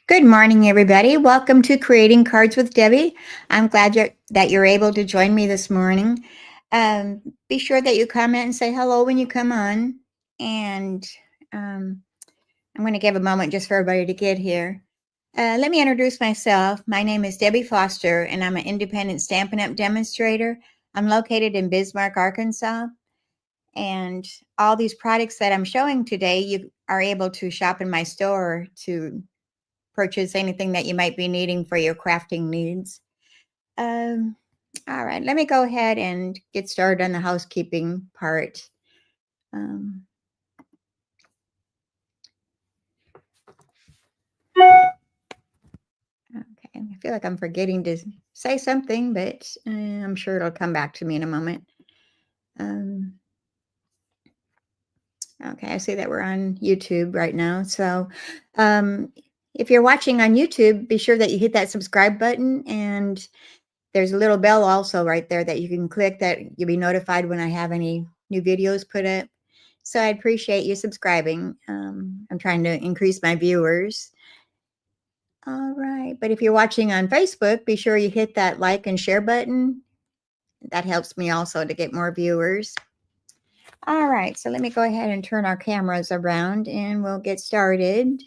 Good morning, everybody. Welcome to Creating Cards with Debbie. I'm glad that you're able to join me this morning. Be sure that you comment and say hello when you come on. And I'm going to give a moment just for everybody to get here. Let me introduce myself. My name is Debbie Foster, and I'm an independent Stampin' Up! Demonstrator. I'm located in Bismarck, Arkansas. And all these products that I'm showing today, you are able to shop in my store to purchase anything that you might be needing for your crafting needs. All right, let me go ahead and get started on the housekeeping part. Okay, I feel like I'm forgetting to say something, but I'm sure it'll come back to me in a moment. Okay, I see that we're on YouTube right now. So if you're watching on YouTube, be sure that you hit that subscribe button, and there's a little bell also right there that you can click that you'll be notified when I have any new videos put up. So I appreciate you subscribing. I'm trying to increase my viewers. All right. But if you're watching on Facebook, be sure you hit that like and share button. That helps me also to get more viewers. All right. So let me go ahead and turn our cameras around and we'll get started.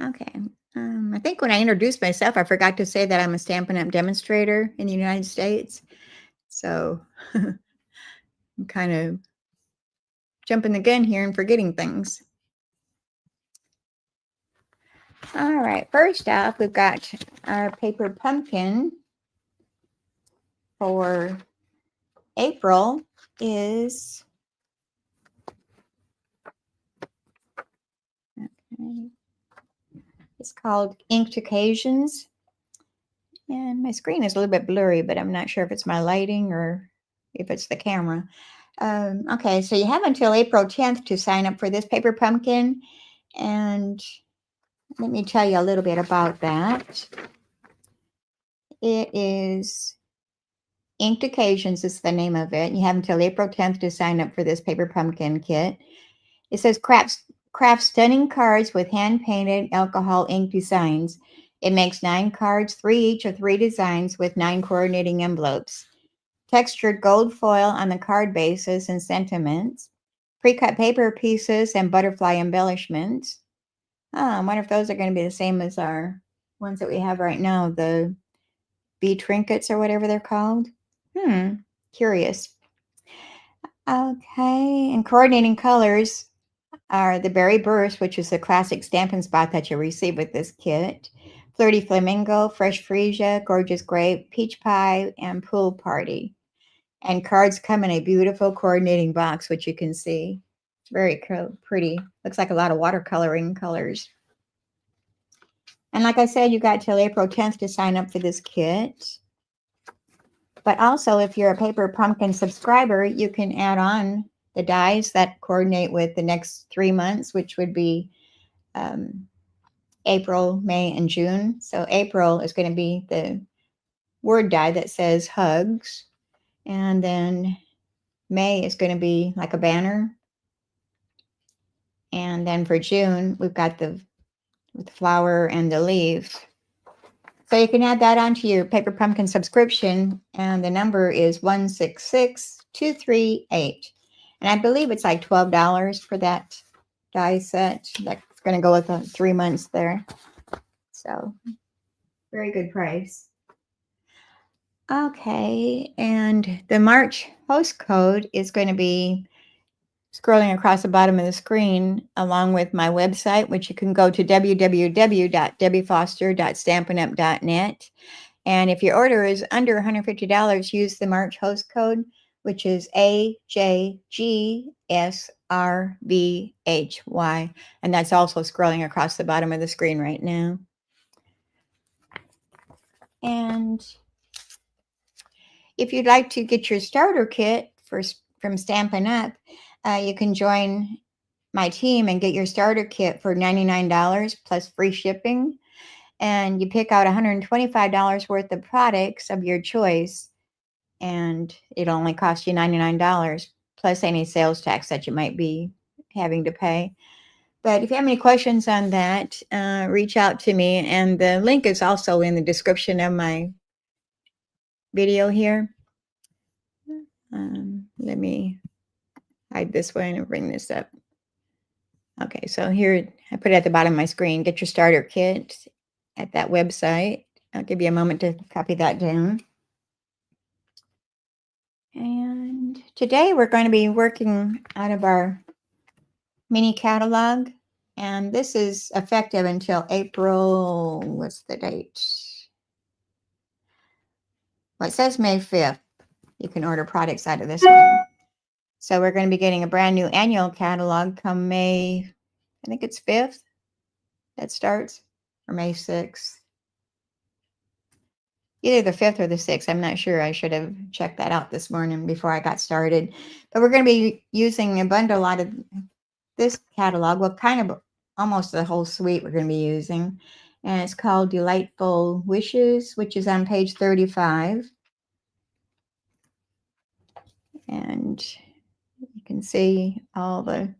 Okay. I think when I introduced myself, I forgot to say that I'm a Stampin' Up! Demonstrator in the United States. So I'm kind of jumping the gun here and forgetting things. All right, first off, we've got our paper pumpkin for April is, okay, it's called Inked Occasions. And my screen is a little bit blurry, but I'm not sure if it's my lighting or if it's the camera. Okay, so you have until April 10th to sign up for this paper pumpkin. And let me tell you a little bit about that. It is Inked Occasions is the name of it. You have until April 10th to sign up for this paper pumpkin kit. It says craft stunning cards with hand-painted alcohol ink designs. It makes 9 cards, 3 each of 3 designs with 9 coordinating envelopes. Textured gold foil on the card bases and sentiments. Pre-cut paper pieces and butterfly embellishments. I wonder if those are going to be the same as our ones that we have right now, the Bee Trinkets or whatever they're called. Curious. Okay, and coordinating colors are the Berry Burst, which is the classic Stampin' Spot that you'll receive with this kit. Flirty Flamingo, Fresh Freesia, Gorgeous Grape, Peach Pie, and Pool Party. And cards come in a beautiful coordinating box, which you can see. It's very pretty. Looks like a lot of watercoloring colors. And like I said, you got till April 10th to sign up for this kit. But also, if you're a Paper Pumpkin subscriber, you can add on the dies that coordinate with the next 3 months, which would be April, May, and June. So April is going to be the word die that says hugs. And then May is going to be like a banner. And then for June, we've got the flower and the leaf. So you can add that onto your Paper Pumpkin subscription, and the number is 166238. And I believe it's like $12 for that die set. That's going to go with the 3 months there. So very good price. Okay, and the March host code is going to be scrolling across the bottom of the screen, along with my website, which you can go to www.debbiefoster.stampinup.net. And if your order is under $150, use the March host code, which is AJGSRVHY. And that's also scrolling across the bottom of the screen right now. And if you'd like to get your starter kit from Stampin' Up, you can join my team and get your starter kit for $99 plus free shipping. And you pick out $125 worth of products of your choice, and it'll only cost you $99. plus any sales tax that you might be having to pay. But if you have any questions on that, reach out to me. And the link is also in the description of my video here. Let me hide this one and bring this up. Okay, so here I put it at the bottom of my screen. Get your starter kit at that website. I'll give you a moment to copy that down. And today we're going to be working out of our mini catalog. And this is effective until April, what's the date? Well, it says May 5th. You can order products out of this one. So we're going to be getting a brand new annual catalog come May, I think it's 5th that starts, or May 6th. Either the 5th or the 6th. I'm not sure. I should have checked that out this morning before I got started. But we're going to be using a bundle out of this catalog. Well, kind of almost the whole suite we're going to be using. And it's called Delightful Wishes, which is on page 35. And you can see all the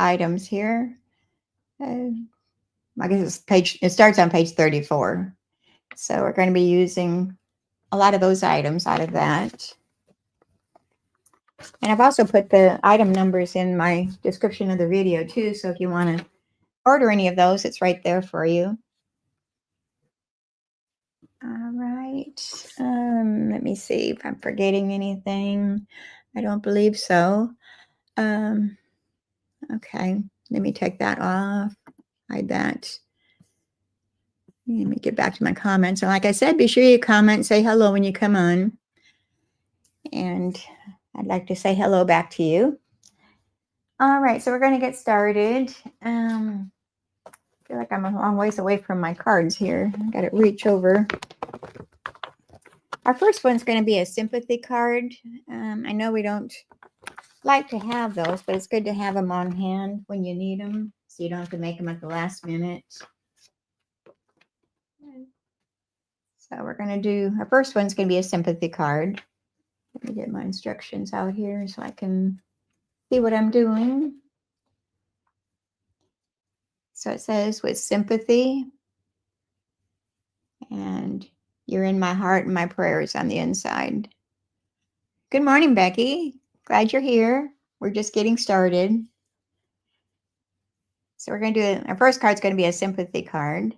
items here. I guess it starts on page 34. So we're going to be using a lot of those items out of that. And I've also put the item numbers in my description of the video too. So if you want to order any of those, it's right there for you. All right. Let me see if I'm forgetting anything. I don't believe so. Okay. Let me take that off. Hide that. Let me get back to my comments. And like I said, be sure you comment, say hello when you come on. And I'd like to say hello back to you. All right, so we're going to get started. I feel like I'm a long ways away from my cards here. I got to reach over. Our first one's going to be a sympathy card. I know we don't like to have those, but it's good to have them on hand when you need them, so you don't have to make them at the last minute. So we're going to do, our first one's going to be a sympathy card. Let me get my instructions out here so I can see what I'm doing. So it says, with sympathy, and you're in my heart and my prayers on the inside. Good morning, Becky. Glad you're here. We're just getting started. So we're going to do, our first card's going to be a sympathy card.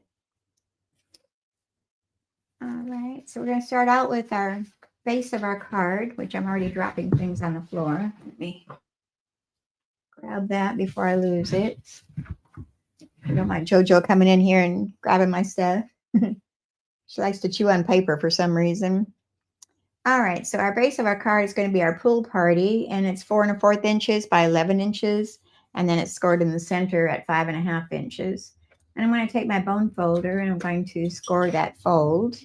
All right, so we're going to start out with our base of our card, which I'm already dropping things on the floor. Let me grab that before I lose it. I don't mind JoJo coming in here and grabbing my stuff. She likes to chew on paper for some reason. All right, so our base of our card is going to be our pool party, and it's 4 1/4 inches by 11 inches, and then it's scored in the center at 5 1/2 inches. And I'm going to take my bone folder and I'm going to score that fold.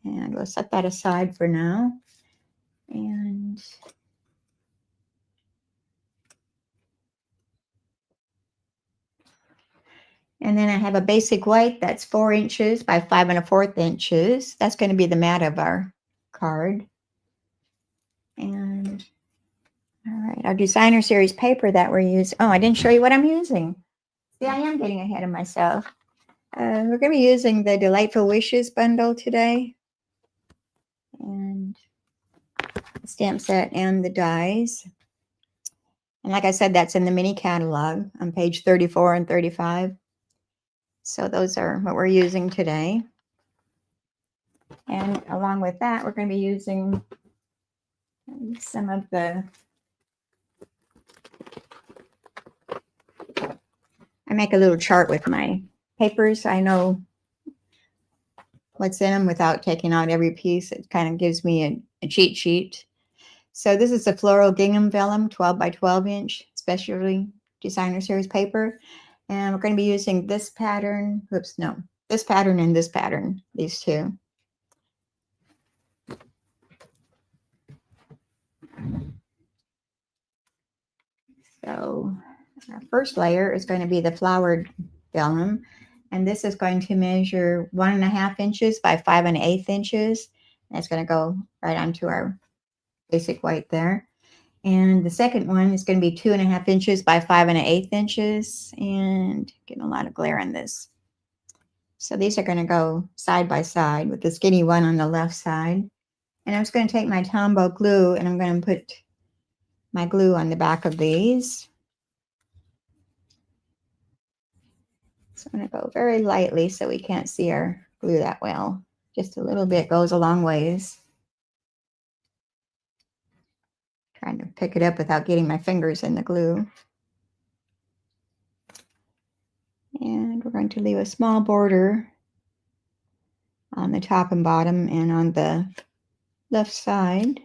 And we'll set that aside for now. And then I have a basic white that's 4 inches by 5 1/4 inches. That's going to be the mat of our card. And all right, our designer series paper that we're using. Oh, I didn't show you what I'm using. See, I am getting ahead of myself. We're going to be using the Delightful Wishes bundle today. And the stamp set and the dies. And like I said, that's in the mini catalog on page 34 and 35. So those are what we're using today. And along with that, we're going to be using some of the, I make a little chart with my papers. I know what's in them without taking out every piece. It kind of gives me a cheat sheet. So this is a Floral Gingham Vellum 12 by 12 inch, specialty designer series paper. And we're going to be using this pattern. Oops, no, this pattern and this pattern, these two. So our first layer is going to be the flowered vellum. And this is going to measure 1 1/2 inches by 5 1/8 inches. That's going to go right onto our basic white there. And the second one is going to be 2.5 inches by 5 1/8 inches, and getting a lot of glare on this. So these are going to go side by side with the skinny one on the left side. And I'm just going to take my Tombow glue and I'm going to put my glue on the back of these. So I'm going to go very lightly so we can't see our glue that well. Just a little bit goes a long ways. Trying to pick it up without getting my fingers in the glue. And we're going to leave a small border on the top and bottom and on the left side.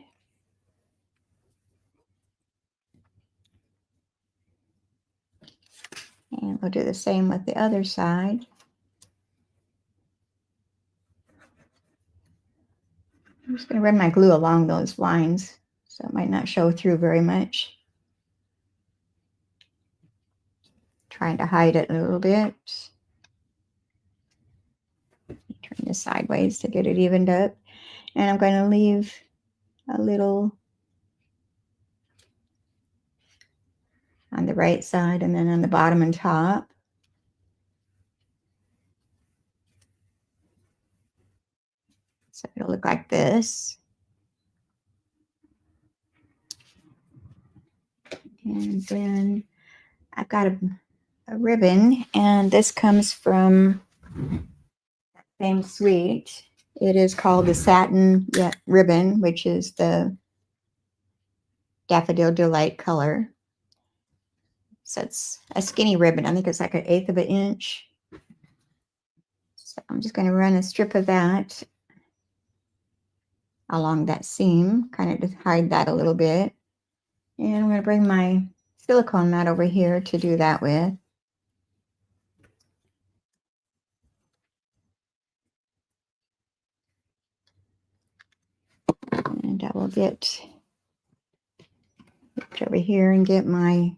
And we'll do the same with the other side. I'm just going to run my glue along those lines so it might not show through very much. Trying to hide it a little bit. Turn this sideways to get it evened up. And I'm going to leave a little on the right side and then on the bottom and top. So it'll look like this. And then I've got a ribbon, and this comes from that same suite. It is called the Satin ribbon, which is the Daffodil Delight color. So it's a skinny ribbon. I think it's like 1/8 of an inch. So I'm just going to run a strip of that along that seam, kind of to hide that a little bit. And I'm going to bring my silicone mat over here to do that with. And I will get over here and get my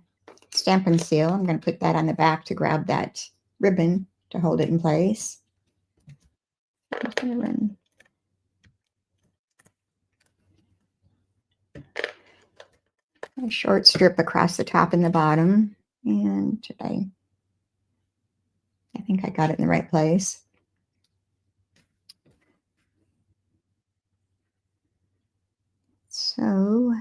Stampin' Seal. I'm going to put that on the back to grab that ribbon to hold it in place. I'm going to run a short strip across the top and the bottom. And I think I got it in the right place. So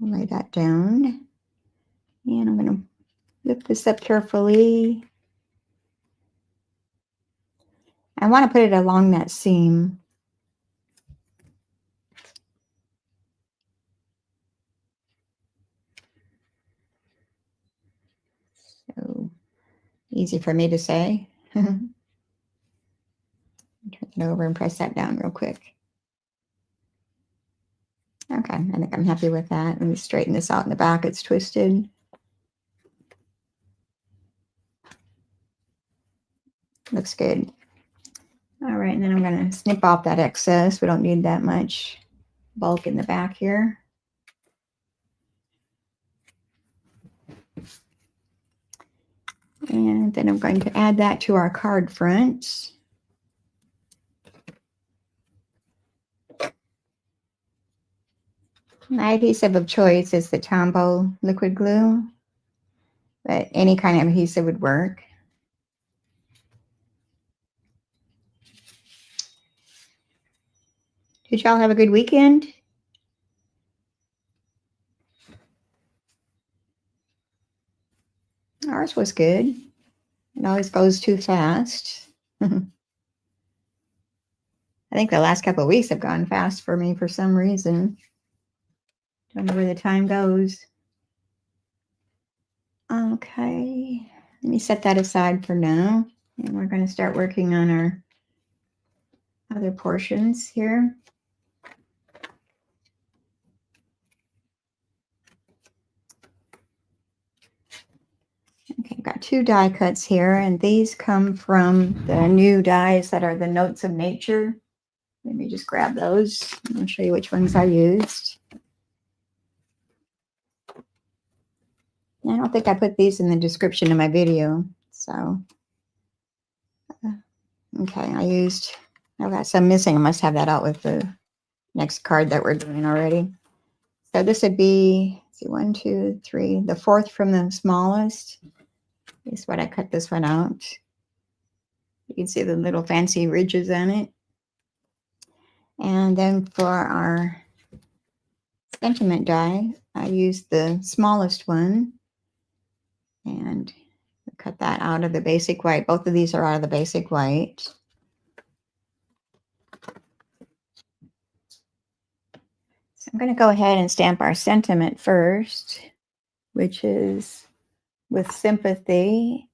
I'll lay that down. And I'm going to lift this up carefully. I want to put it along that seam. So easy for me to say. Turn it over and press that down real quick. Okay, I think I'm happy with that. Let me straighten this out in the back. It's twisted. Looks good. All right, and then I'm going to snip off that excess. We don't need that much bulk in the back here. And then I'm going to add that to our card front. My adhesive of choice is the Tombow liquid glue, but any kind of adhesive would work. Did y'all have a good weekend? Ours was good. It always goes too fast. I think the last couple of weeks have gone fast for me for some reason. Don't know where the time goes. Okay, let me set that aside for now. And we're going to start working on our other portions here. Okay, I've got 2 die cuts here, and these come from the new dies that are the Notes of Nature. Let me just grab those. I'll show you which ones I used. I don't think I put these in the description of my video, so okay, I used I've got some missing. I must have that out with the next card that we're doing already. So this would be, let's see, 1, 2, 3, the fourth from the smallest is what I cut this one out. You can see the little fancy ridges on it. And then for our sentiment die, I used the smallest one and cut that out of the basic white. Both of these are out of the basic white. So I'm going to go ahead and stamp our sentiment first, which is with sympathy.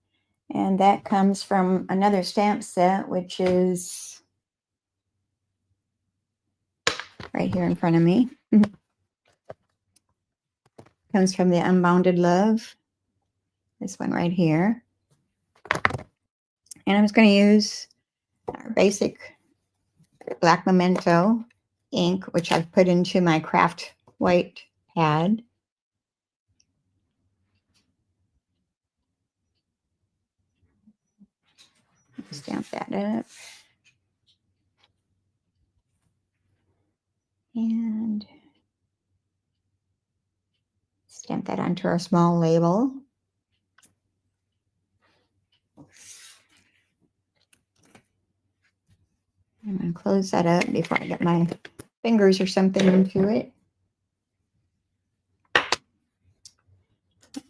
And that comes from another stamp set, which is right here in front of me. Comes from the Unbounded Love. This one right here. And I'm just going to use our basic black memento ink, which I've put into my craft white pad. Stamp that up. And stamp that onto our small label. I'm going to close that up before I get my fingers or something into it.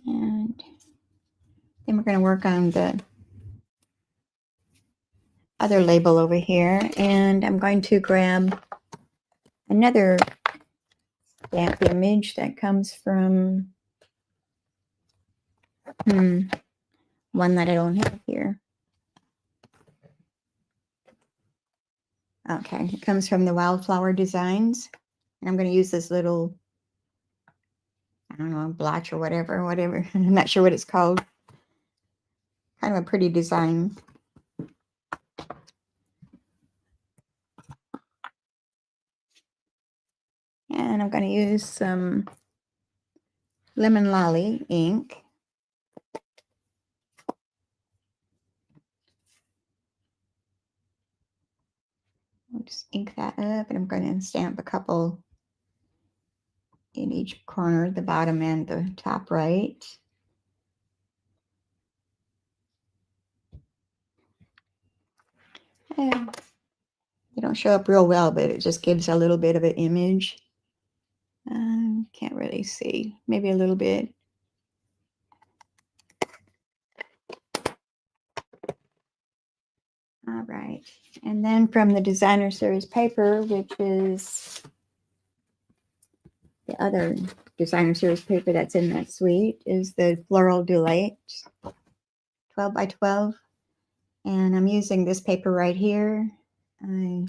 And then we're going to work on the other label over here. And I'm going to grab another stamp image that comes from one that I don't have here. Okay, it comes from the Wildflower Designs. And I'm going to use this little, I don't know, blotch or whatever. I'm not sure what it's called. Kind of a pretty design. And I'm going to use some Lemon Lolly ink. I'll just ink that up, and I'm going to stamp a couple in each corner, the bottom and the top right. And they don't show up real well, but it just gives a little bit of an image. Can't really see. Maybe a little bit. All right. And then from the Designer Series paper, which is the other Designer Series paper that's in that suite, is the Floral Delight 12 by 12. And I'm using this paper right here. I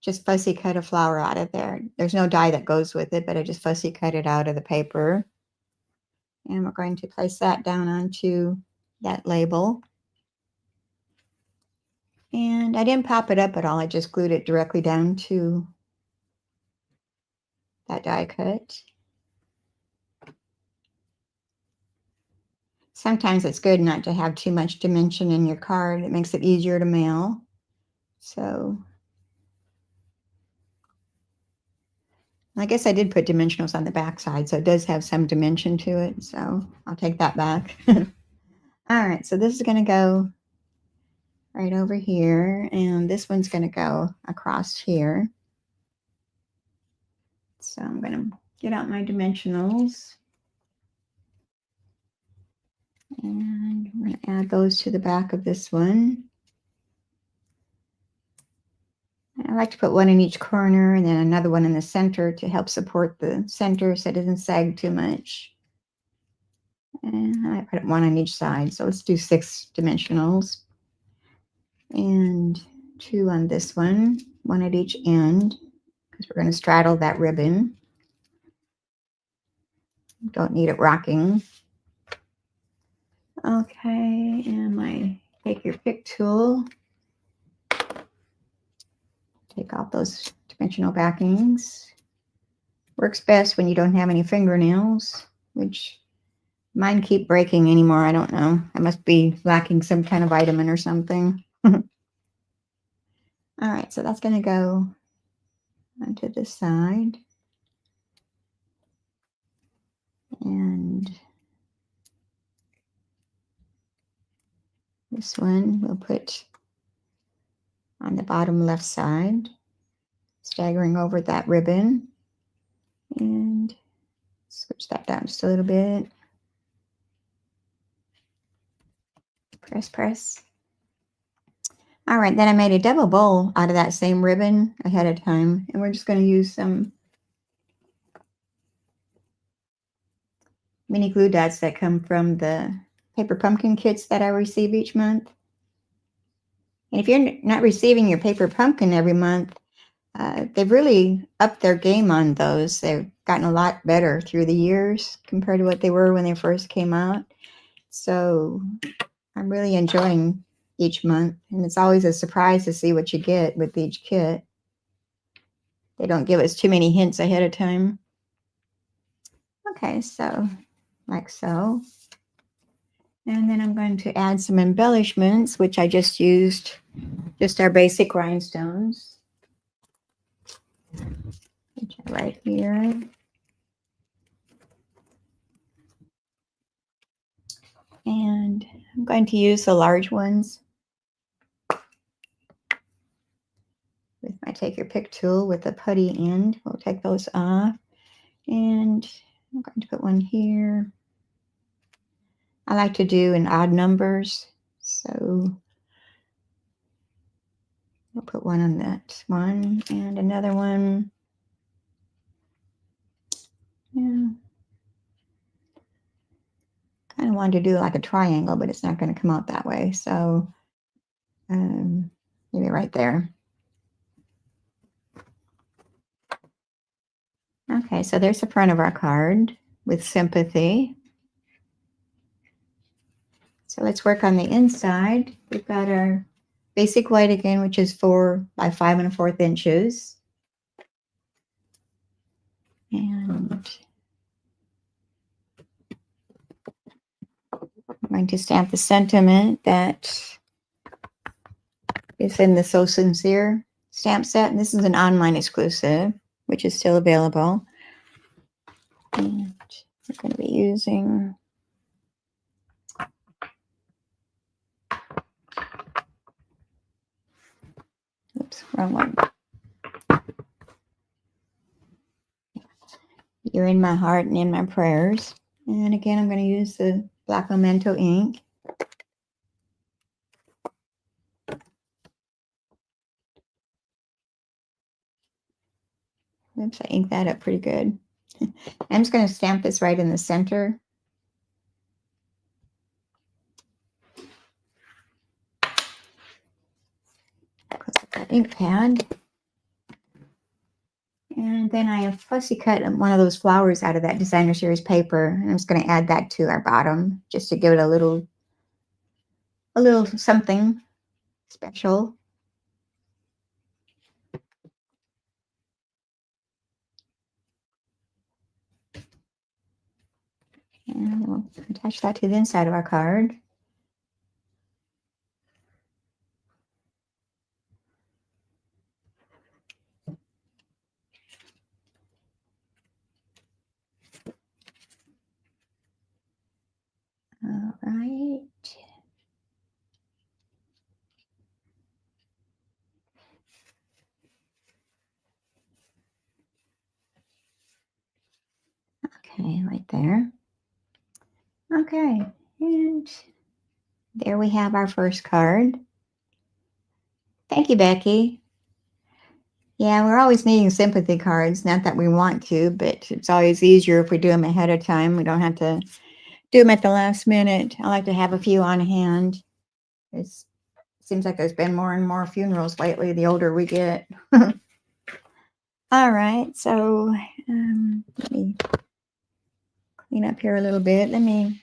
just fussy cut a flower out of there. There's no die that goes with it, but I just fussy cut it out of the paper. And we're going to place that down onto that label. And I didn't pop it up at all. I just glued it directly down to that die cut. Sometimes it's good not to have too much dimension in your card. It makes it easier to mail. So I guess I did put dimensionals on the back side, so it does have some dimension to it. So I'll take that back. All right, so this is going to go right over here, and this one's going to go across here. So I'm going to get out my dimensionals. And I'm going to add those to the back of this one. I like to put one in each corner and then another one in the center to help support the center so it doesn't sag too much. And I put one on each side. So let's do 6 dimensionals. And 2 on this one at each end, because we're going to straddle that ribbon. Don't need it rocking. Okay, and my take your pick tool. Take off those dimensional backings. Works best when you don't have any fingernails, which mine keep breaking anymore. I don't know. I must be lacking some kind of vitamin or something. All right, so that's going to go onto the side. And this one we'll put on the bottom left side, staggering over that ribbon. And switch that down just a little bit. Press, press. All right, then I made a double bowl out of that same ribbon ahead of time. And we're just going to use some mini glue dots that come from the paper pumpkin kits that I receive each month. And if you're not receiving your paper pumpkin every month, they've really upped their game on those. They've gotten a lot better through the years compared to what they were when they first came out. So I'm really enjoying each month. And it's always a surprise to see what you get with each kit. They don't give us too many hints ahead of time. Okay, so like so. And then I'm going to add some embellishments, which I just used just our basic rhinestones. Which are right here. And I'm going to use the large ones with my take your pick tool with the putty end. We'll take those off. And I'm going to put one here. I like to do in odd numbers. So we'll put one on that one and another one. Yeah. Kind of wanted to do like a triangle, but it's not going to come out that way. So maybe right there. Okay, so there's the front of our card with sympathy. So let's work on the inside. We've got our basic white again, which is 4 by 5 1/4 inches. And I'm going to stamp the sentiment that is in the So Sincere stamp set. And this is an online exclusive, which is still available. And we're going to be using oops, wrong one. You're in my heart and in my prayers. And again, I'm going to use the black memento ink. Oops, I inked that up pretty good. I'm just going to stamp this right in the center. Close up that ink pad. And then I have fussy cut one of those flowers out of that designer series paper. And I'm just going to add that to our bottom just to give it a little something special. And we'll attach that to the inside of our card. All right. Okay, right there. Okay, and there we have our first card. Thank you, Becky. Yeah, we're always needing sympathy cards. Not that we want to, but it's always easier if we do them ahead of time. We don't have to do them at the last minute. I like to have a few on hand. It seems like there's been more and more funerals lately the older we get. All right, so let me clean up here a little bit. I'm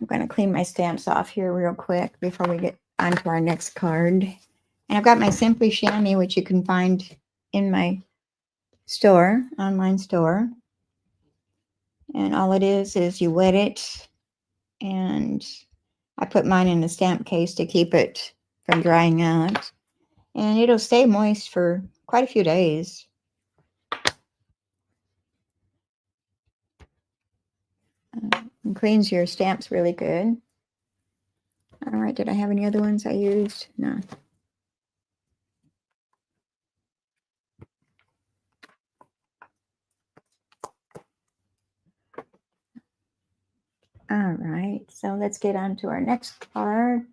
going to clean my stamps off here real quick before we get on to our next card. And I've got my Simply Chamois, which you can find in my store, online store. And all it is you wet it. And I put mine in a stamp case to keep it from drying out. And it'll stay moist for quite a few days. And cleans your stamps really good. All right, did I have any other ones I used? No. All right, so let's get on to our next card.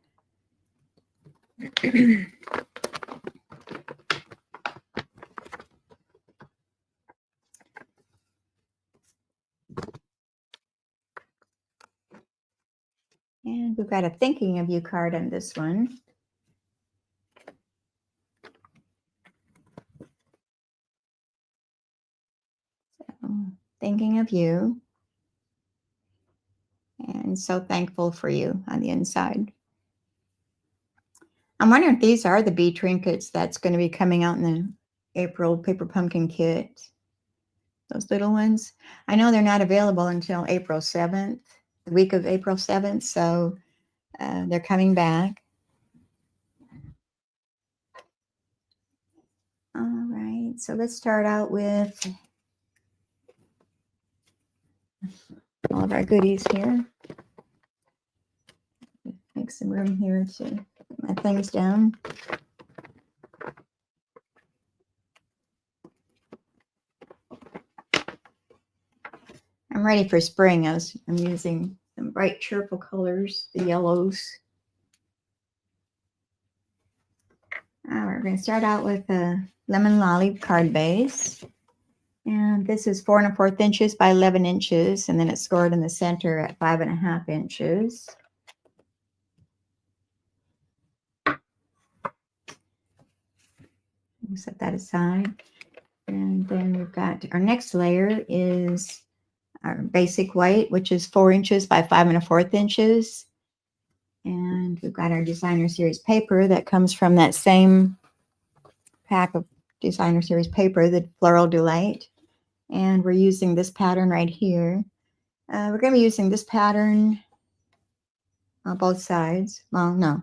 And we've got a thinking of you card on this one. So, thinking of you. And so thankful for you on the inside. I'm wondering if these are the Bee Trinkets that's going to be coming out in the April Paper Pumpkin Kit. Those little ones. I know they're not available until April 7th, the week of April 7th. So they're coming back. All right. So let's start out with all of our goodies here. Make some room here to put my things down. I'm ready for spring. I'm using some bright, cheerful colors, the yellows. We're going to start out with a lemon lolly card base. And this is 4 1/4 inches by 11 inches. And then it's scored in the center at 5 1/2 inches. We'll set that aside. And then we've got our next layer is our basic white, which is 4 inches by 5 1/4 inches. And we've got our designer series paper that comes from that same pack of designer series paper, the Floral Delight. And we're using this pattern right here. We're going to be using this pattern on both sides. Well, no.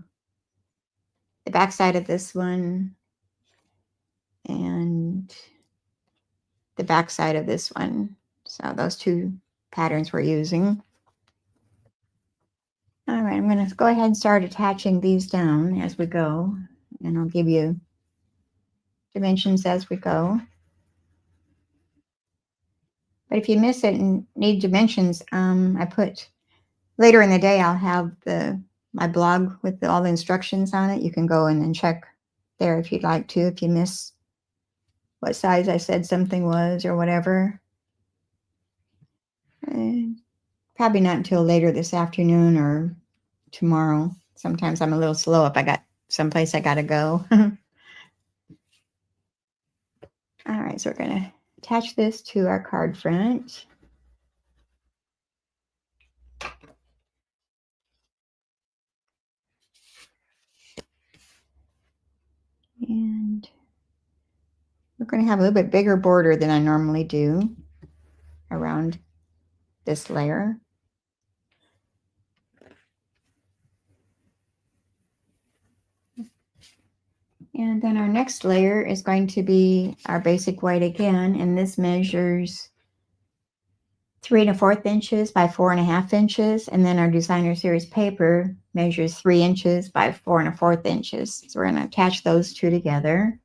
The back side of this one and the back side of this one. So those two patterns we're using. All right, I'm going to go ahead and start attaching these down as we go. And I'll give you dimensions as we go. But if you miss it and need dimensions, I put later in the day, I'll have my blog with all the instructions on it. You can go in and check there if you'd like to, if you miss what size I said something was or whatever. Probably not until later this afternoon or tomorrow. Sometimes I'm a little slow if I got someplace I got to go. All right, so we're going to attach this to our card front. And we're going to have a little bit bigger border than I normally do around this layer. And then our next layer is going to be our basic white again, and this measures 3 1/4 inches by 4 1/2 inches, and then our designer series paper measures 3 inches by 4 1/4 inches. So we're going to attach those two together.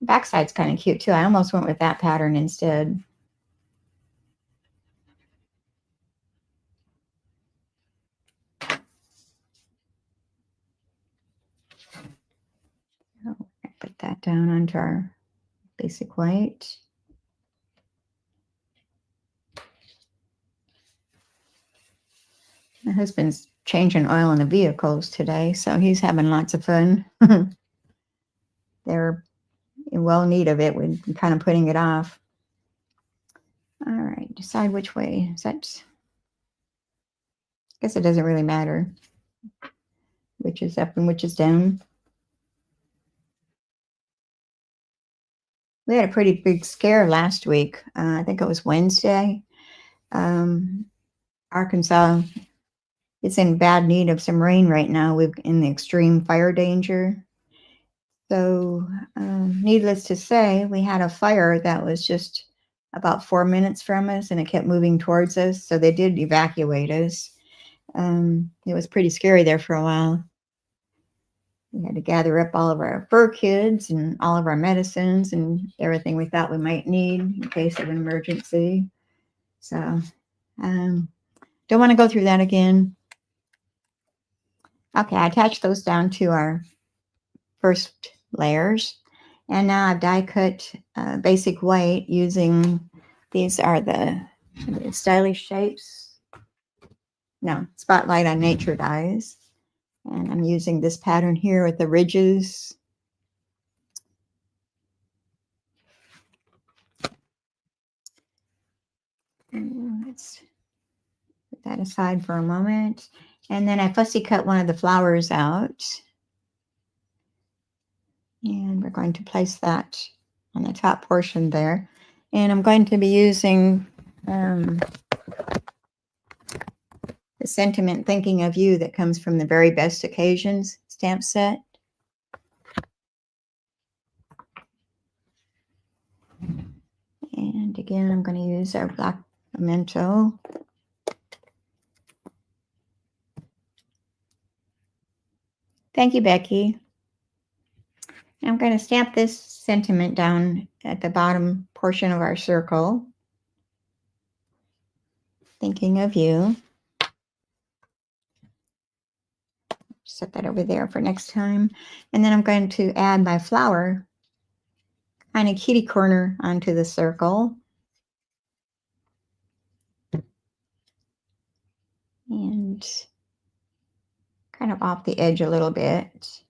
Backside's kind of cute too. I almost went with that pattern instead. So put that down onto our basic white. My husband's changing oil in the vehicles today, so he's having lots of fun. They're in well need of it. We've been kind of putting it off. All right, decide which way. Is that? I guess it doesn't really matter which is up and which is down. We had a pretty big scare last week. I think it was Wednesday. Arkansas it's in bad need of some rain right now. We're in the extreme fire danger. So, needless to say, we had a fire that was just about 4 minutes from us, and it kept moving towards us. So they did evacuate us. It was pretty scary there for a while. We had to gather up all of our fur kits and all of our medicines and everything we thought we might need in case of an emergency. So, don't want to go through that again. Okay, I attached those down to our first layers. And now I've die cut basic white using, these are the stylish shapes. No, Spotlight on Nature dies. And I'm using this pattern here with the ridges. And let's put that aside for a moment. And then I fussy cut one of the flowers out. And we're going to place that on the top portion there. And I'm going to be using the sentiment Thinking of You that comes from the Very Best Occasions stamp set. And again, I'm going to use our black memento. Thank you, Becky. I'm going to stamp this sentiment down at the bottom portion of our circle. Thinking of You. Set that over there for next time. And then I'm going to add my flower kind of kitty corner onto the circle. And kind of off the edge a little bit.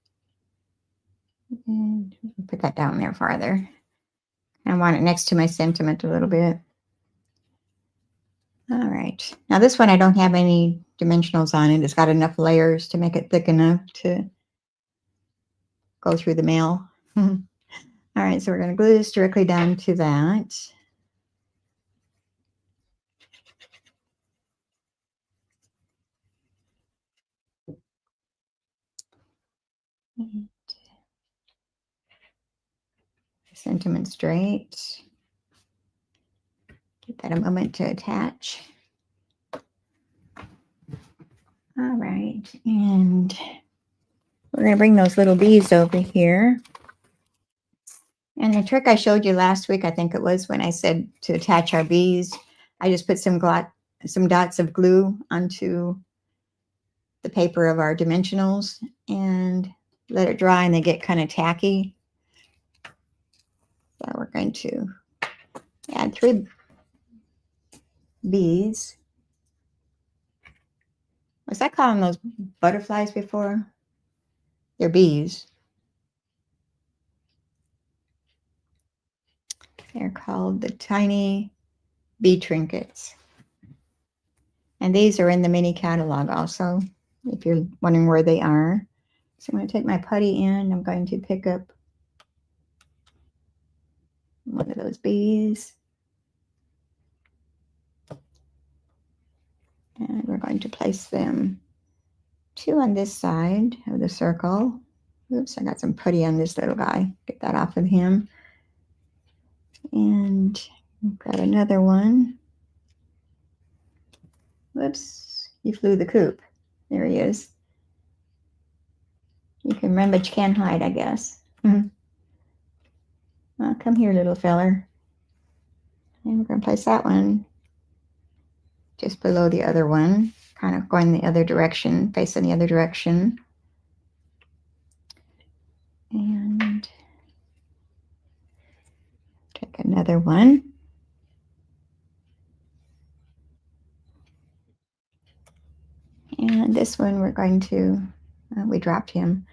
And put that down there farther. I want it next to my sentiment a little bit. All right. Now this one I don't have any dimensionals on it. It's got enough layers to make it thick enough to go through the mail. All right, so we're going to glue this directly down to that. And sentiment straight. Give that a moment to attach. All right, and we're going to bring those little bees over here. And the trick I showed you last week, I think it was when I said to attach our bees, I just put some dots of glue onto the paper of our dimensionals and let it dry, and they get kind of tacky. So we're going to add 3 bees. Was I calling those butterflies before? They're bees. They're called the tiny Bee Trinkets. And these are in the mini catalog also, if you're wondering where they are. So I'm going to take my putty in. I'm going to pick up one of those bees. And we're going to place them 2 on this side of the circle. Oops, I got some putty on this little guy. Get that off of him. And I've got another one. Whoops, he flew the coop. There he is. You can run, but you can't hide, I guess. Well, come here, little feller. And we're going to place that one just below the other one, kind of going the other direction, facing the other direction. And take another one. And this one we're going to, we dropped him.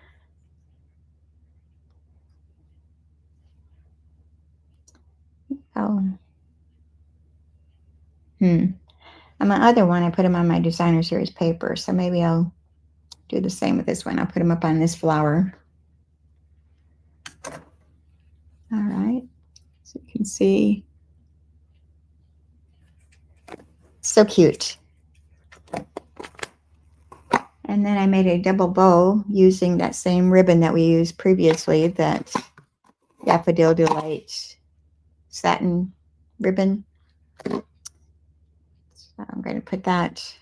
Oh. On my other one, I put him on my designer series paper. So maybe I'll do the same with this one. I'll put him up on this flower. All right. So you can see. So cute. And then I made a double bow using that same ribbon that we used previously, that Daffodil Delight satin ribbon. So I'm going to put that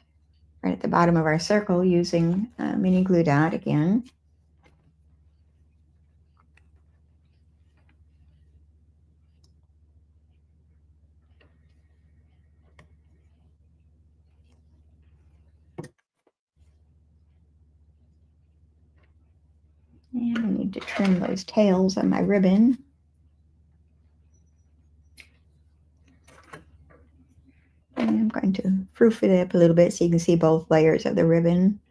right at the bottom of our circle using mini glue dot again. And I need to trim those tails on my ribbon. And I'm going to proof it up a little bit so you can see both layers of the ribbon.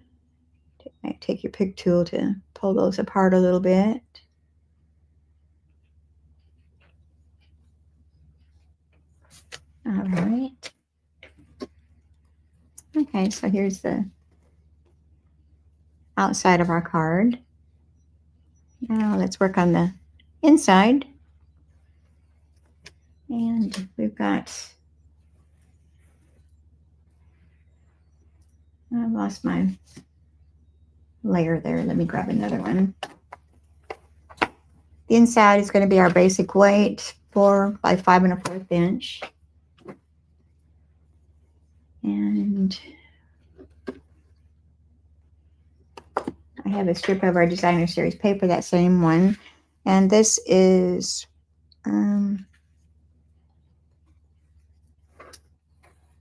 Take your pick tool to pull those apart a little bit. All right. Okay, so here's the outside of our card. Now let's work on the inside. And we've got, I lost my layer there. Let me grab another one. The inside is going to be our basic weight, 4 by 5 1/4 inch. And I have a strip of our designer series paper, that same one. And this is, I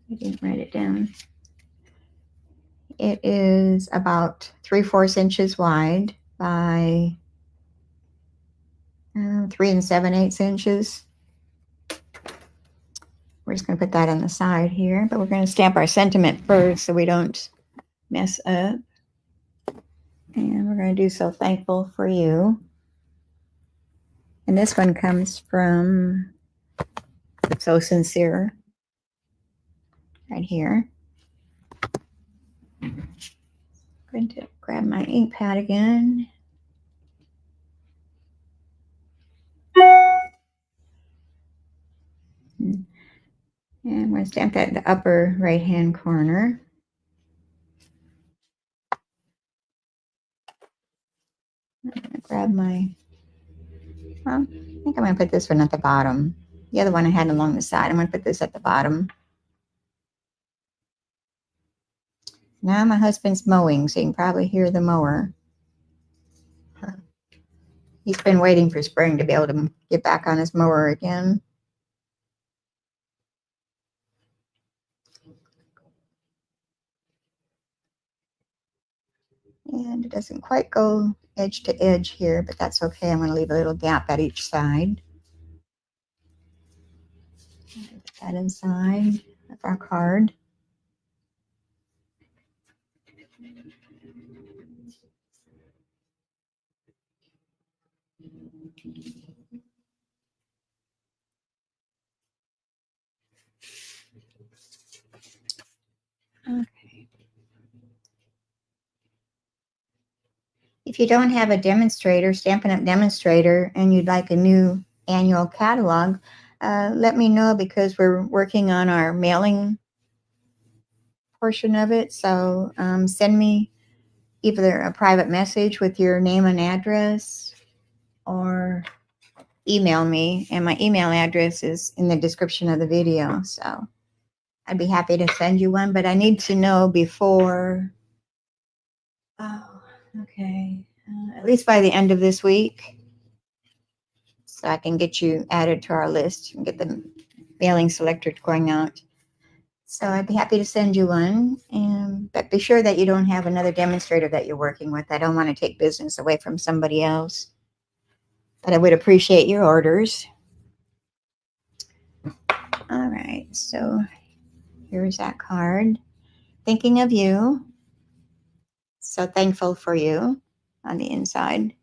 didn't write it down. It is about 3/4 inches wide by 3 7/8 inches. We're just going to put that on the side here, but we're going to stamp our sentiment first so we don't mess up. And we're going to do So Thankful for You. And this one comes from So Sincere, right here. I'm going to grab my ink pad again. And I'm going to stamp that in the upper right-hand corner. I'm going to grab my, well, I think I'm going to put this one at the bottom. The other one I had along the side. I'm going to put this at the bottom. Now my husband's mowing, so you can probably hear the mower. He's been waiting for spring to be able to get back on his mower again. And it doesn't quite go edge to edge here, but that's okay. I'm going to leave a little gap at each side. Put that inside of our card. Okay. If you don't have a demonstrator, Stampin' Up! Demonstrator, and you'd like a new annual catalog, let me know, because we're working on our mailing portion of it. So send me either a private message with your name and address, or email me, and my email address is in the description of the video. So I'd be happy to send you one, but I need to know before, at least by the end of this week, so I can get you added to our list and get the mailing selector going out. So I'd be happy to send you one, but be sure that you don't have another demonstrator that you're working with. I don't want to take business away from somebody else, but I would appreciate your orders. All right, so here's that card. Thinking of you. So thankful for you on the inside.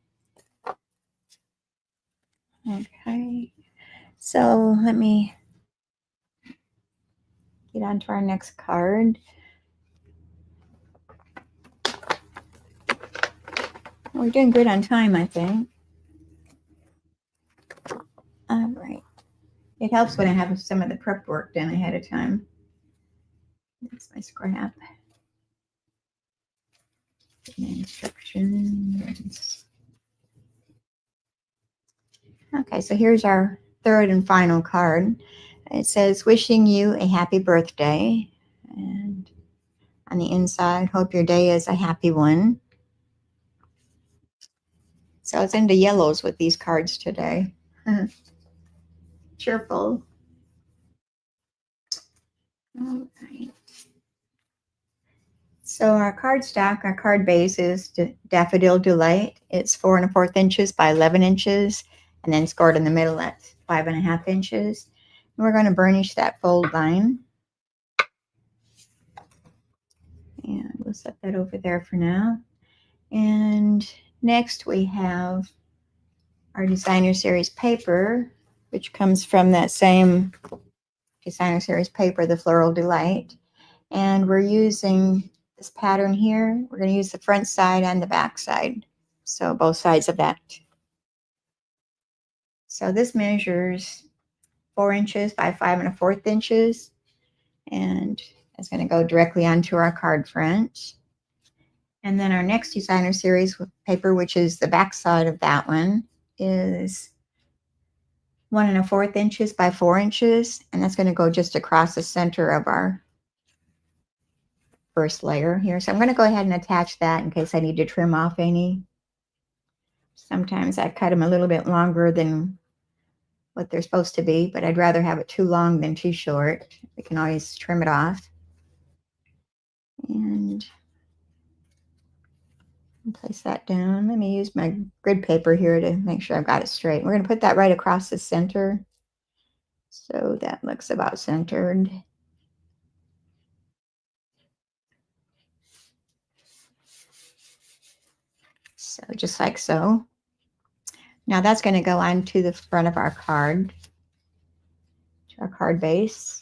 Okay, so let me get on to our next card. We're doing good on time, I think. All right. It helps when I have some of the prep work done ahead of time. That's my scrap. Instructions. Okay, so here's our third and final card. It says, wishing you a happy birthday. And on the inside, hope your day is a happy one. So I was into yellows with these cards today. Cheerful. All right. So our card stock, our card base is Daffodil Delight. It's 4 1/4 inches by 11 inches, and then scored in the middle at 5 1/2 inches. And we're going to burnish that fold line. And we'll set that over there for now. And next we have our Designer Series paper, which comes from that same Designer Series paper, the Floral Delight. And we're using this pattern here. We're going to use the front side and the back side. So both sides of that. So this measures 4 inches by 5 1/4 inches. And it's going to go directly onto our card front. And then our next Designer Series paper, which is the back side of that one, is 1 1/4 inches by 4 inches. And that's going to go just across the center of our first layer here. So I'm going to go ahead and attach that in case I need to trim off any. Sometimes I cut them a little bit longer than what they're supposed to be, but I'd rather have it too long than too short. We can always trim it off. And place that down. Let me use my grid paper here to make sure I've got it straight. We're going to put that right across the center. So that looks about centered. So just like so. Now that's going to go onto the front of our card, to our card base.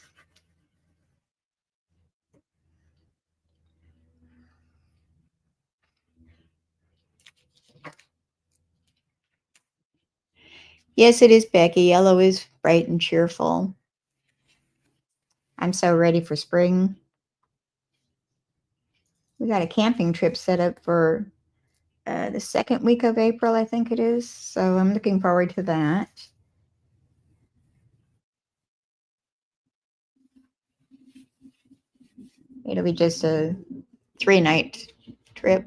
Yes, it is, Becky. Yellow is bright and cheerful. I'm so ready for spring. We got a camping trip set up for the second week of April, I think it is. So I'm looking forward to that. It'll be just a 3-night trip.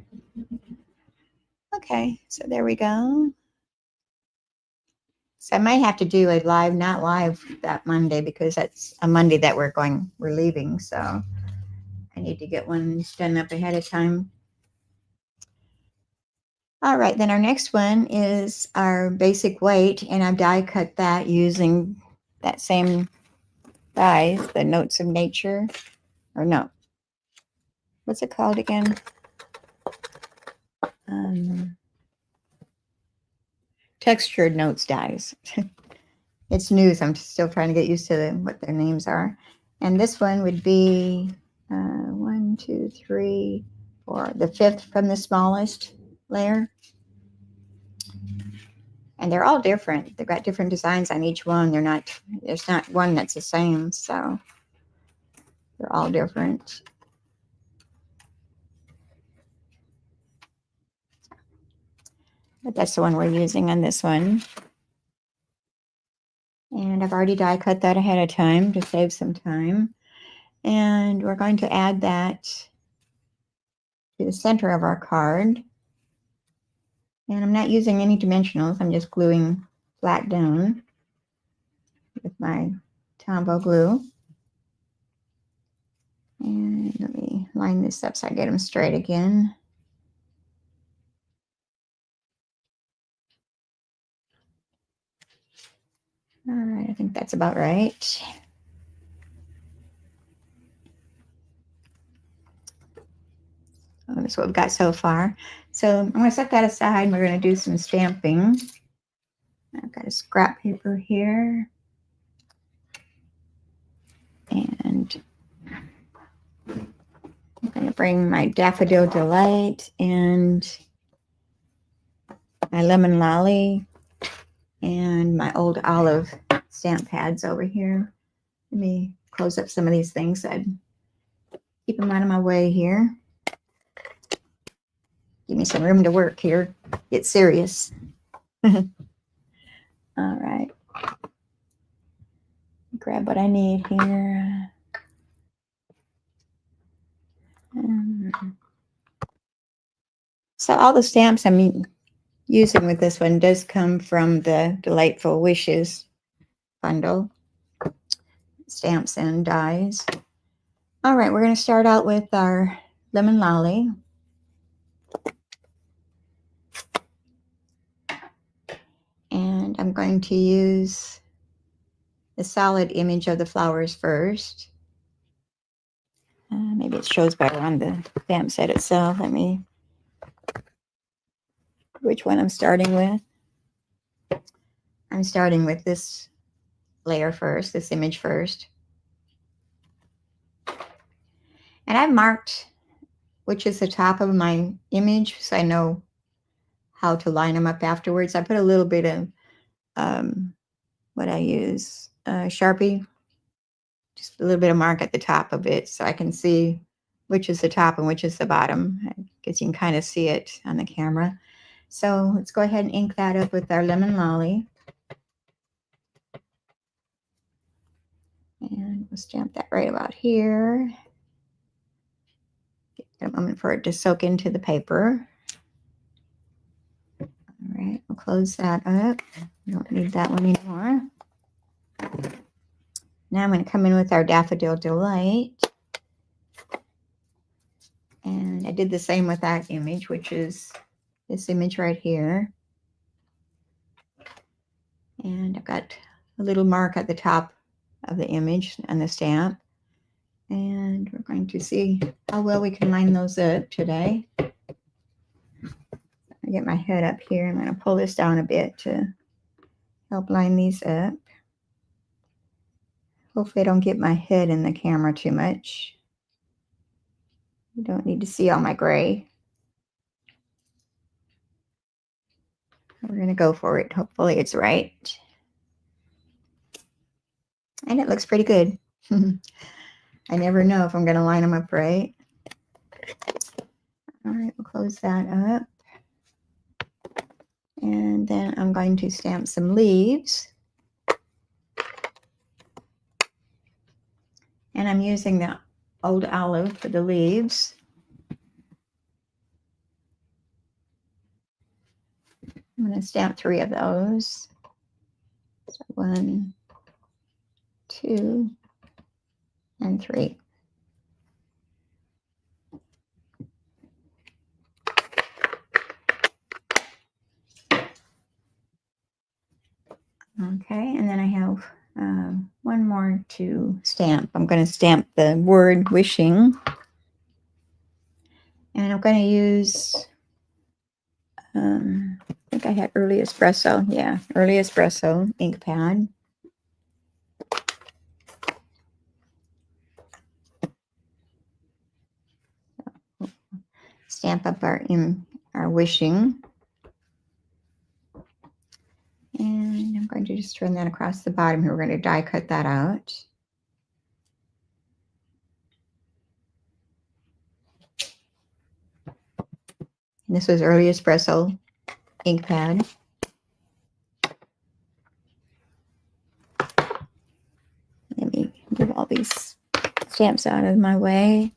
Okay, so there we go. So I might have to do a live, not live that Monday, because that's a Monday that we're leaving. So I need to get one done up ahead of time. All right, then our next one is our basic weight, and I've die cut that using that same dies, the Notes of Nature, or no, what's it called again? Textured Notes dies. It's new, so I'm still trying to get used to what their names are. And this one would be 1, 2, 3, 4, the 5th from the smallest layer. And they're all different. They've got different designs on each one. There's not one that's the same, so they're all different. But that's the one we're using on this one. And I've already die cut that ahead of time to save some time. And we're going to add that to the center of our card. And I'm not using any dimensionals. I'm just gluing flat down with my Tombow glue. And let me line this up so I get them straight again. All right, I think that's about right. That's what we've got so far. So I'm going to set that aside and we're going to do some stamping. I've got a scrap paper here. And I'm going to bring my Daffodil Delight and my Lemon Lolly and my old olive stamp pads over here. Let me close up some of these things. I'd keep them out of my way here. Give me some room to work here. Get serious. All right. Grab what I need here. So all the stamps I'm using with this one does come from the Delightful Wishes bundle. Stamps and dies. All right, we're going to start out with our Lemon Lolly. And I'm going to use the solid image of the flowers first. Maybe it shows better on the stamp set itself. Let me... Which one I'm starting with? I'm starting with this layer first, this image first. And I've marked which is the top of my image so I know how to line them up afterwards. I put a little bit of what I use, Sharpie, just a little bit of mark at the top of it so I can see which is the top and which is the bottom. I guess you can kind of see it on the camera. So let's go ahead and ink that up with our Lemon Lolly. And we'll stamp that right about here. Get a moment for it to soak into the paper. All right, we'll close that up. We don't need that one anymore. Now I'm going to come in with our Daffodil Delight. And I did the same with that image, which is this image right here. And I've got a little mark at the top of the image and the stamp. And we're going to see how well we can line those up today. I get my head up here. I'm going to pull this down a bit to help line these up. Hopefully I don't get my head in the camera too much. You don't need to see all my gray. We're going to go for it. Hopefully it's right. And it looks pretty good. I never know if I'm going to line them up right. All right, we'll close that up. And then I'm going to stamp some leaves. And I'm using the Old Olive for the leaves. I'm going to stamp 3 of those. So 1, 2, and 3. Okay, and then I have one more to stamp. I'm going to stamp the word wishing. And I'm going to use, I think I had Early Espresso. Yeah, Early Espresso ink pad. Stamp up our wishing. And I'm going to just run that across the bottom here. We're going to die cut that out. And this was Early Espresso ink pad. Let me move all these stamps out of my way.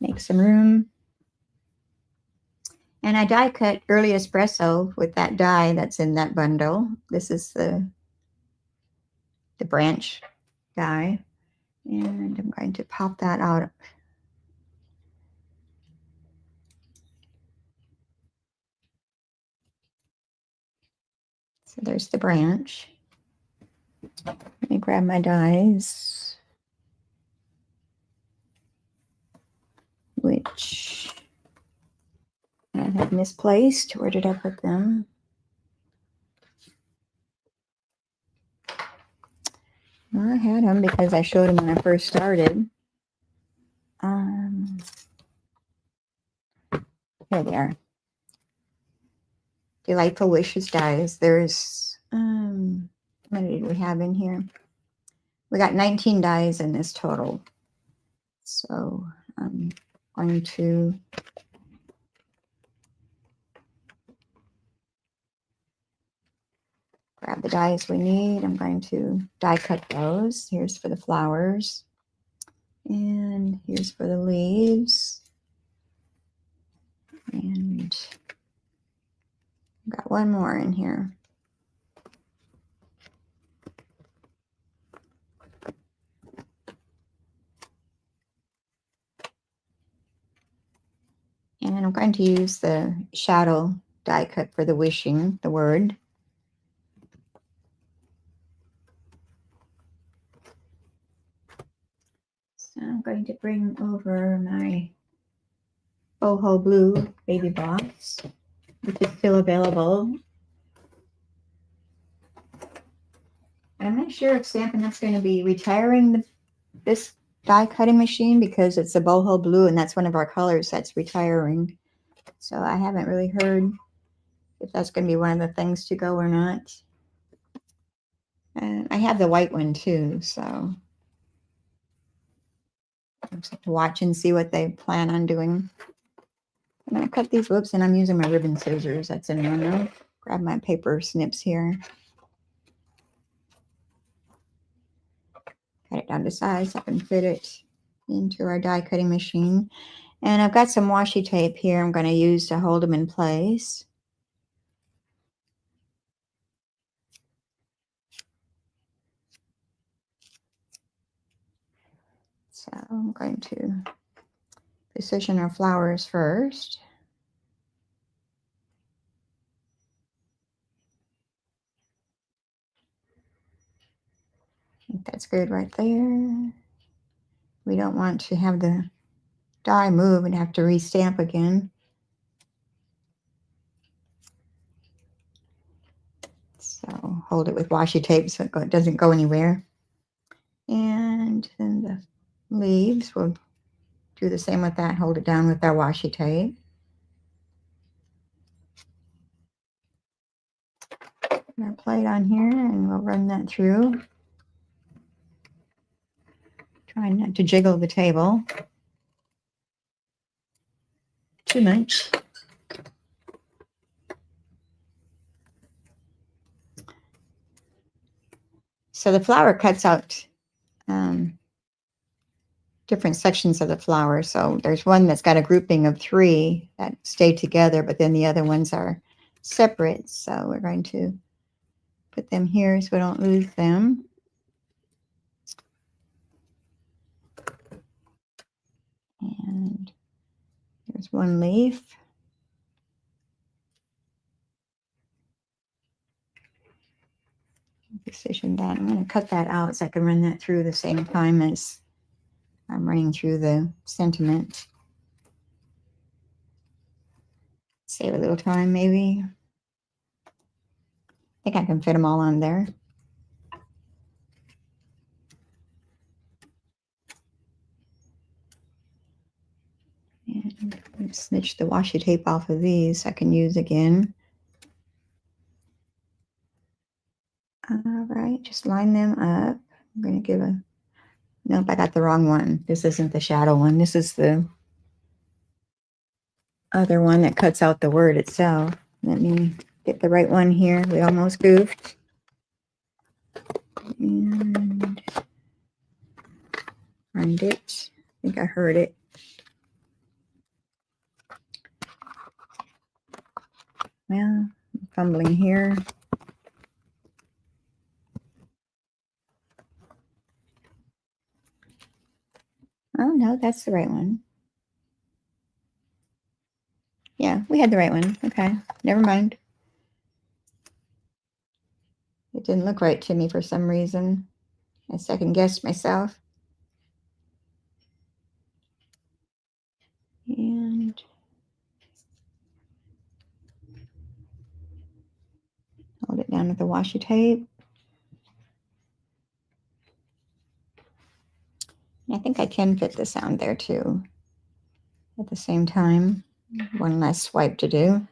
Make some room. And I die cut Early Espresso with that die that's in that bundle. This is the branch die. And I'm going to pop that out. So there's the branch. Let me grab my dies, which I have misplaced. Where did I put them? Well, I had them because I showed them when I first started. Here they are. Delightful Wishes dies. There's, how many did we have in here? We got 19 dies in this total. So I'm going to the dies we need. I'm going to die cut those. Here's for the flowers. And here's for the leaves. And I've got one more in here. And I'm going to use the shadow die cut for the wishing, the word. So I'm going to bring over my boho blue baby box, which is still available. I'm not sure if Stampin' Up's going to be retiring this die cutting machine because it's a boho blue and that's one of our colors that's retiring. So I haven't really heard if that's going to be one of the things to go or not. I have the white one too, so I'll just have to watch and see what they plan on doing. I'm going to cut these, whoops, and I'm using my ribbon scissors. That's in there. Grab my paper snips here. Cut it down to size so I can fit it into our die cutting machine. And I've got some washi tape here I'm going to use to hold them in place. So I'm going to position our flowers first. I think that's good right there. We don't want to have the die move and have to restamp again. So hold it with washi tape so it doesn't go anywhere. And then the leaves, we'll do the same with that. Hold it down with our washi tape. Our plate on here, and we'll run that through. Trying not to jiggle the table too much. So the flower cuts out different sections of the flower. So there's one that's got a grouping of 3 that stay together, but then the other ones are separate. So we're going to put them here so we don't lose them. And there's one leaf. Position that. I'm going to cut that out so I can run that through the same time as I'm running through the sentiment. Save a little time, maybe. I think I can fit them all on there. And I'm going to snitch the washi tape off of these so I can use again. All right, just line them up. I'm going to give a... Nope, I got the wrong one. This isn't the shadow one. This is the other one that cuts out the word itself. Let me get the right one here. We almost goofed. And find it. I think I heard it. Well, I'm fumbling here. Oh, no, that's the right one. Yeah, we had the right one. Okay, never mind. It didn't look right to me for some reason. I second-guessed myself. And hold it down with the washi tape. I think I can fit the sound there too at the same time. One last swipe to do.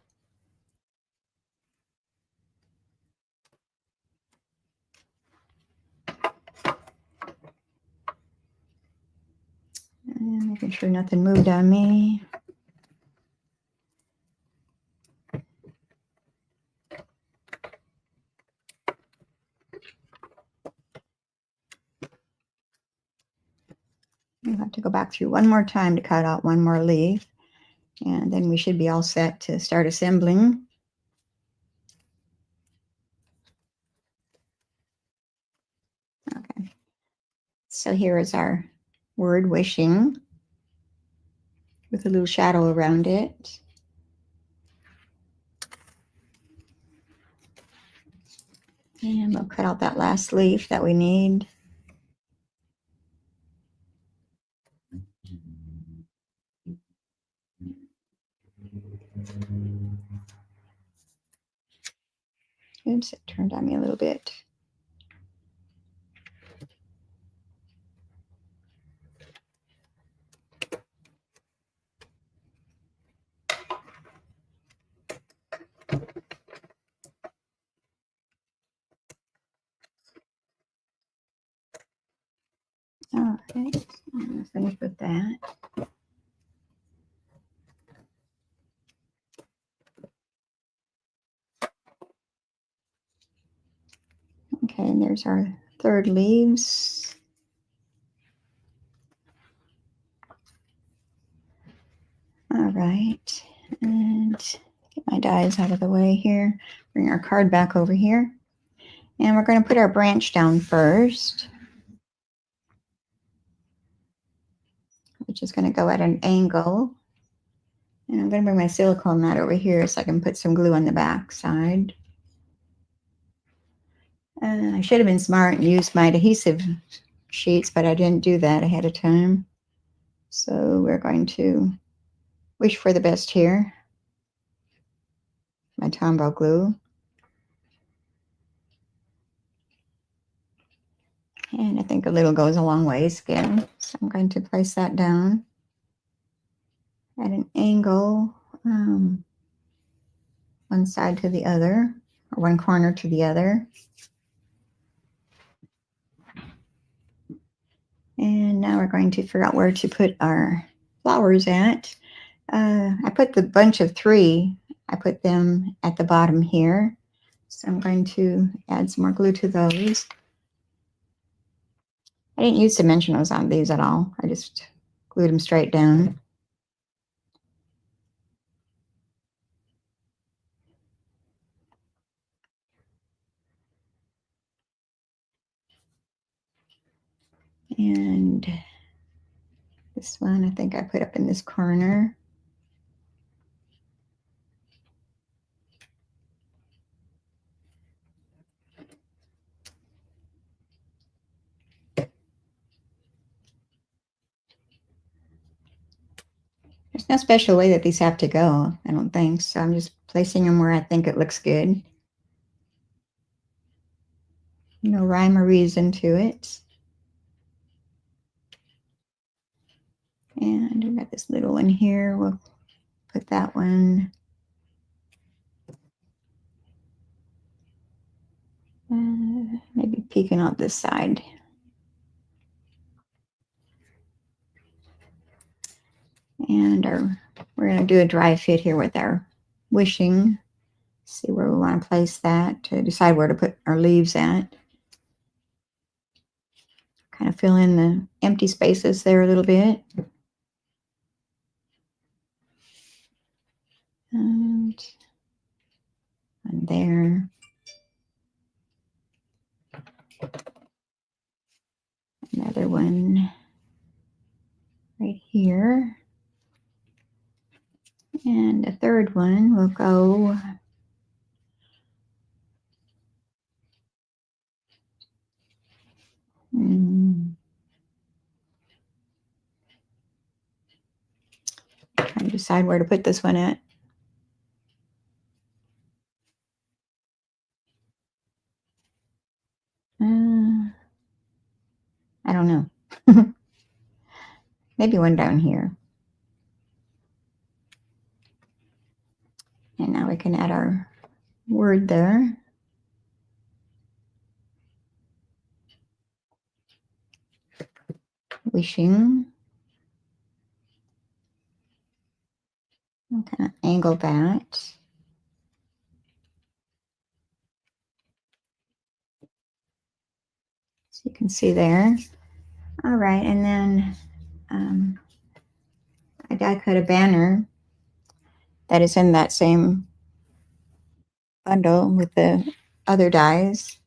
And making sure nothing moved on me. have to go back through one more time to cut out one more leaf, and then we should be all set to start assembling. Okay, so here is our word wishing with a little shadow around it. And we'll cut out that last leaf that we need. Oops, it turned on me a little bit. All right, I'm going to finish with that. Okay, and there's our third leaves. All right, and get my dies out of the way here. Bring our card back over here. And we're going to put our branch down first, which is going to go at an angle. And I'm going to bring my silicone mat over here so I can put some glue on the back side. I should have been smart and used my adhesive sheets, but I didn't do that ahead of time. So we're going to wish for the best here. My Tombow glue. And I think a little goes a long ways again. So I'm going to place that down at an angle, one side to the other, or one corner to the other. And now we're going to figure out where to put our flowers at. I put the bunch of 3, I put them at the bottom here. So I'm going to add some more glue to those. I didn't use dimensionals on these at all. I just glued them straight down. And this one I think I put up in this corner. There's no special way that these have to go, I don't think. So I'm just placing them where I think it looks good. No rhyme or reason to it. And we've got this little one here. We'll put that one. Maybe peeking out this side. And we're going to do a dry fit here with our wishing. See where we want to place that to decide where to put our leaves at. Kind of fill in the empty spaces there a little bit. And one there. Another one right here. And the third one will go trying to decide where to put this one at. I don't know. Maybe one down here. And now we can add our word there. Wishing. I'll kind of angle that. So you can see there. All right, and then I die cut a banner that is in that same bundle with the other dies.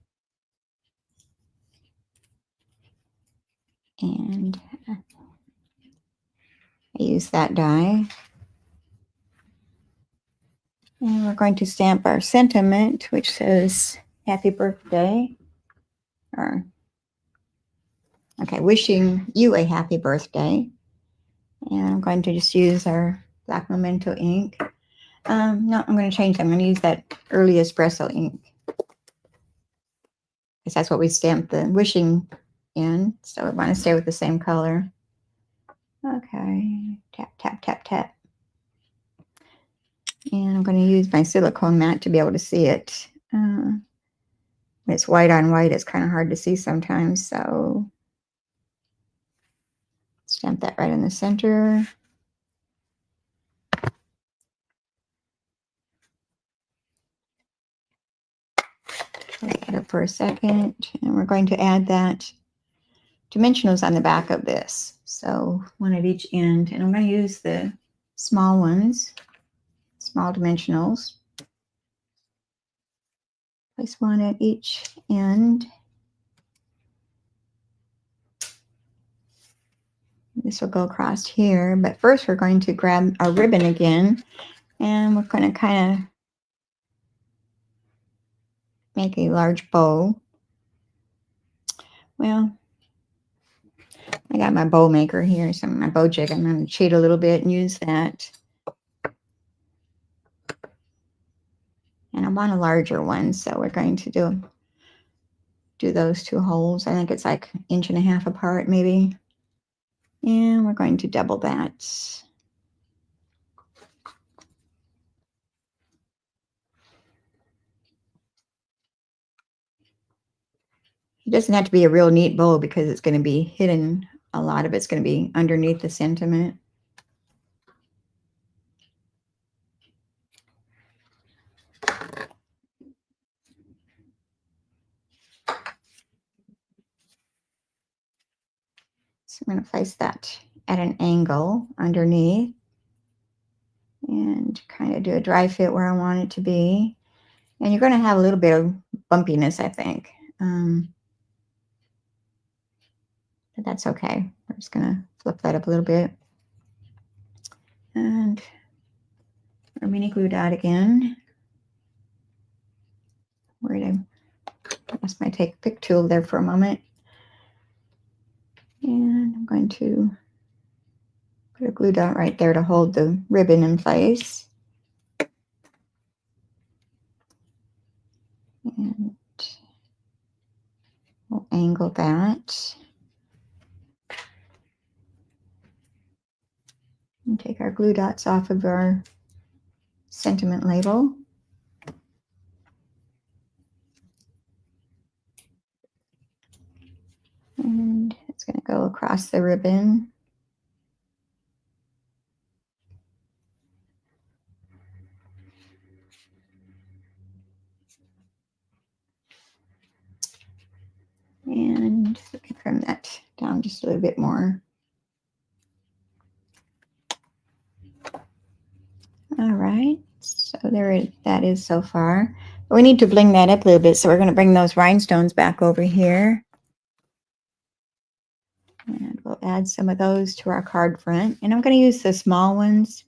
And I use that die. And we're going to stamp our sentiment, which says happy birthday. Or, okay, wishing you a happy birthday. And I'm going to just use our black memento ink. No, I'm going to change. I'm going to use that early espresso ink, because that's what we stamped the wishing in. So we want to stay with the same color. Okay, tap, tap, tap, tap. And I'm going to use my silicone mat to be able to see it. When it's white on white, it's kind of hard to see sometimes. So stamp that right in the center. Hold that up for a second. And we're going to add that dimensionals on the back of this. So one at each end. And I'm going to use the small ones, small dimensionals. Place one at each end. This will go across here, but first we're going to grab our ribbon again, and we're going to kind of make a large bow. Well, I got my bow maker here, so my bow jig. I'm going to cheat a little bit and use that. And I want a larger one, so we're going to do those two holes. I think it's like 1.5 inches apart, maybe. And we're going to double that. It doesn't have to be a real neat bow because it's going to be hidden. A lot of it's going to be underneath the sentiment. So I'm going to place that at an angle underneath and kind of do a dry fit where I want it to be. And you're going to have a little bit of bumpiness, I think. But that's okay. We're just going to flip that up a little bit. And our mini glue dot again. Where did I lost my take pick tool there for a moment. And I'm going to put a glue dot right there to hold the ribbon in place. And we'll angle that. And take our glue dots off of our sentiment label. And it's going to go across the ribbon. And we can trim that down just a little bit more. All right, so that is so far. But we need to bling that up a little bit, so we're going to bring those rhinestones back over here. And we'll add some of those to our card front. And I'm going to use the small ones.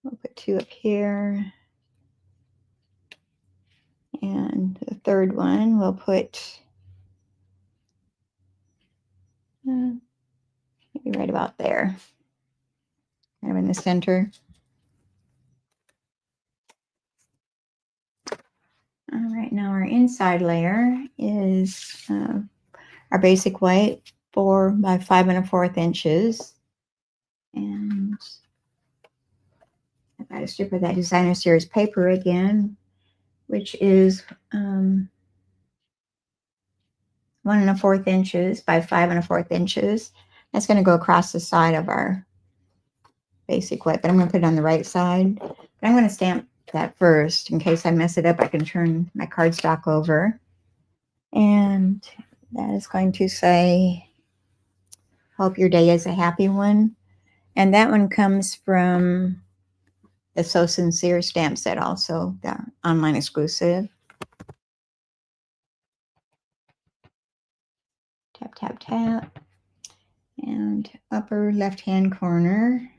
We'll put 2 up here. And the third one we'll put maybe right about there. Kind of in the center. All right, now our inside layer is our basic white 4 by 5 1/4 inches. And I've got a strip of that designer series paper again, which is 1 1/4 inches by 5 1/4 inches. That's going to go across the side of our basic white, but I'm going to put it on the right side. But I'm going to stamp that first in case I mess it up. I can turn my cardstock over, and that is going to say Hope your day is a happy one. And that one comes from the So Sincere stamp set, also the online exclusive. Tap, tap, tap. And upper left-hand corner.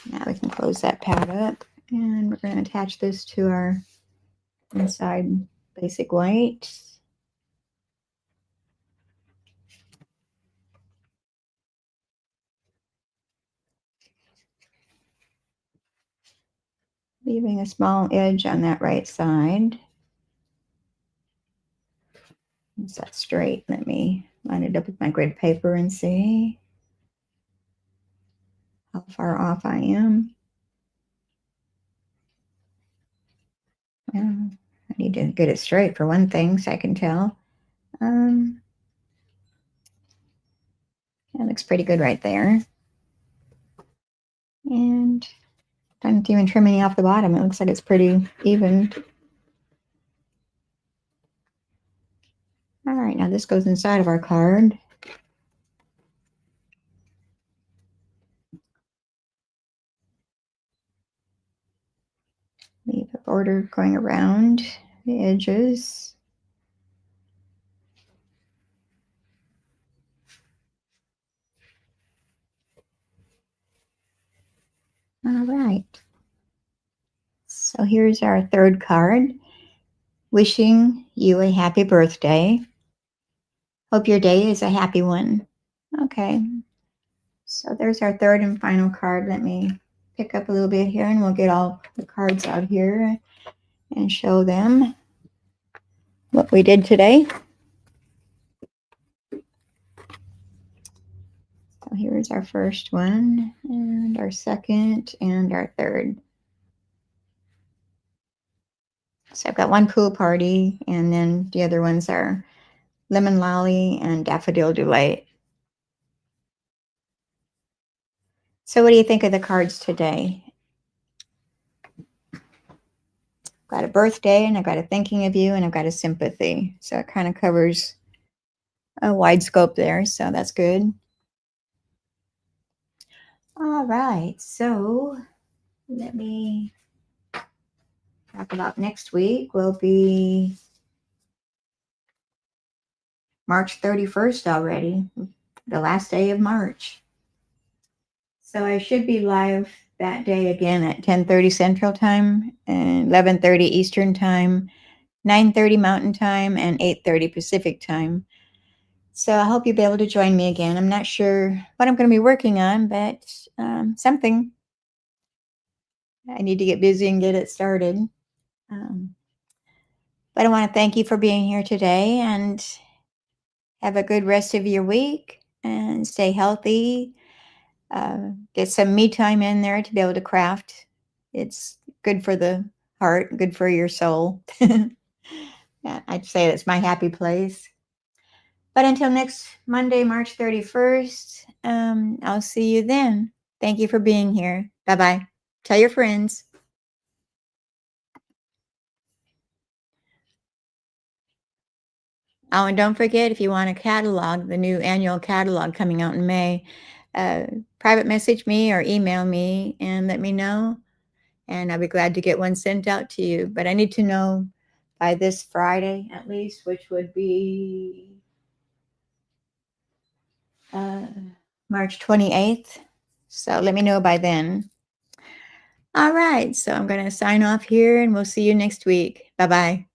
Now we can close that pad up. And we're going to attach this to our inside basic white. Leaving a small edge on that right side. Is that straight? Let me line it up with my grid paper and see how far off I am. I need to get it straight for one thing, so I can tell. That looks pretty good right there. And I'm not even trimming off the bottom. It looks like it's pretty even. All right, now this goes inside of our card. Leave a border going around the edges. All right. So here's our third card. Wishing you a happy birthday. Hope your day is a happy one. Okay. So there's our third and final card. Let me pick up a little bit here and we'll get all the cards out here and show them what we did today. So here's our first one and our second and our third. So I've got one pool party and then the other ones are lemon lolly and daffodil delight. So what do you think of the cards today? Got a birthday, and I've got a thinking of you, and I've got a sympathy. So it kind of covers a wide scope there, so that's good. All right, so let me talk about next week. Will be March 31st already, the last day of March. So I should be live that day again at 10:30 Central Time and 11:30 Eastern Time, 9:30 Mountain Time, and 8:30 Pacific Time. So I hope you'll be able to join me again. I'm not sure what I'm going to be working on, but something. I need to get busy and get it started. But I want to thank you for being here today and have a good rest of your week and stay healthy. Get some me time in there to be able to craft. It's good for the heart, good for your soul. Yeah, I'd say it's my happy place. But until next Monday, March 31st, I'll see you then. Thank you for being here. Bye-bye. Tell your friends. Oh, and don't forget, if you want a catalog, the new annual catalog coming out in May, private message me or email me and let me know. And I'll be glad to get one sent out to you. But I need to know by this Friday at least, which would be March 28th. So let me know by then. All right. So I'm going to sign off here and we'll see you next week. Bye-bye.